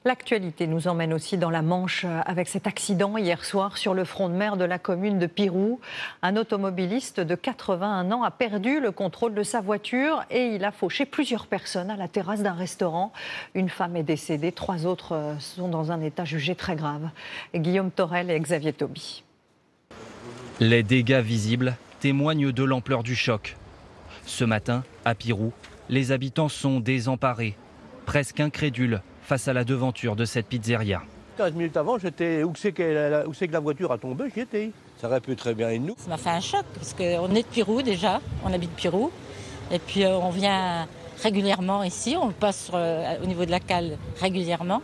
L'actualité nous emmène aussi dans la Manche avec cet accident hier soir sur le front de mer de la commune de Pirou. Un automobiliste de 81 ans a perdu le contrôle de sa voiture et il a fauché plusieurs personnes à la terrasse d'un restaurant. Une femme est décédée, 3 autres sont dans un état jugé très grave. Guillaume Torel et Xavier Tauby. Les dégâts visibles témoignent de l'ampleur du choc. Ce matin, à Pirou, les habitants sont désemparés, presque incrédules face à la devanture de cette pizzeria. 15 minutes avant, j'étais où c'est que la voiture a tombé, j'y étais. Ça aurait pu très bien être nous. Ça m'a fait un choc parce qu'on est de Pirou déjà, on habite Pirou. Et puis on vient régulièrement ici, on passe au niveau de la cale régulièrement.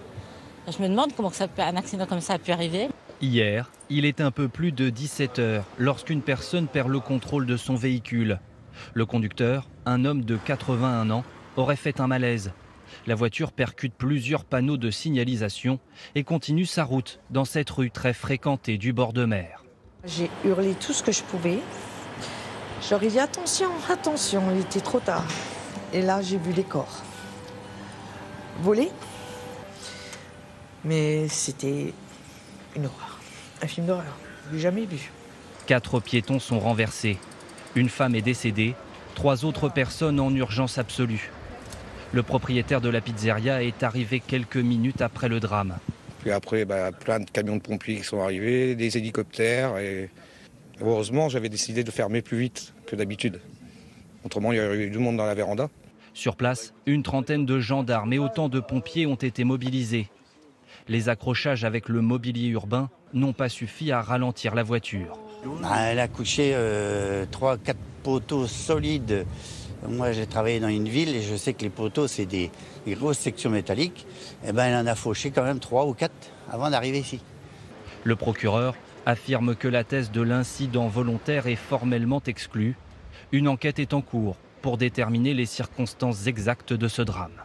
Je me demande comment un accident comme ça a pu arriver. Hier, il est un peu plus de 17 h lorsqu'une personne perd le contrôle de son véhicule. Le conducteur, un homme de 81 ans, aurait fait un malaise. La voiture percute plusieurs panneaux de signalisation et continue sa route dans cette rue très fréquentée du bord de mer. J'ai hurlé tout ce que je pouvais. J'aurais dit attention, attention, il était trop tard. Et là, j'ai vu les corps voler. Mais c'était une horreur, un film d'horreur, je l'ai jamais vu. 4 piétons sont renversés. Une femme est décédée, 3 autres personnes en urgence absolue. Le propriétaire de la pizzeria est arrivé quelques minutes après le drame. Puis après, plein de camions de pompiers qui sont arrivés, des hélicoptères. Et heureusement, j'avais décidé de fermer plus vite que d'habitude. Autrement, il y aurait eu du monde dans la véranda. Sur place, une trentaine de gendarmes et autant de pompiers ont été mobilisés. Les accrochages avec le mobilier urbain n'ont pas suffi à ralentir la voiture. Elle a couché 3-4 poteaux solides. Moi, j'ai travaillé dans une ville et je sais que les poteaux, c'est des grosses sections métalliques. Elle en a fauché quand même 3 ou 4 avant d'arriver ici. Le procureur affirme que la thèse de l'incident volontaire est formellement exclue. Une enquête est en cours pour déterminer les circonstances exactes de ce drame.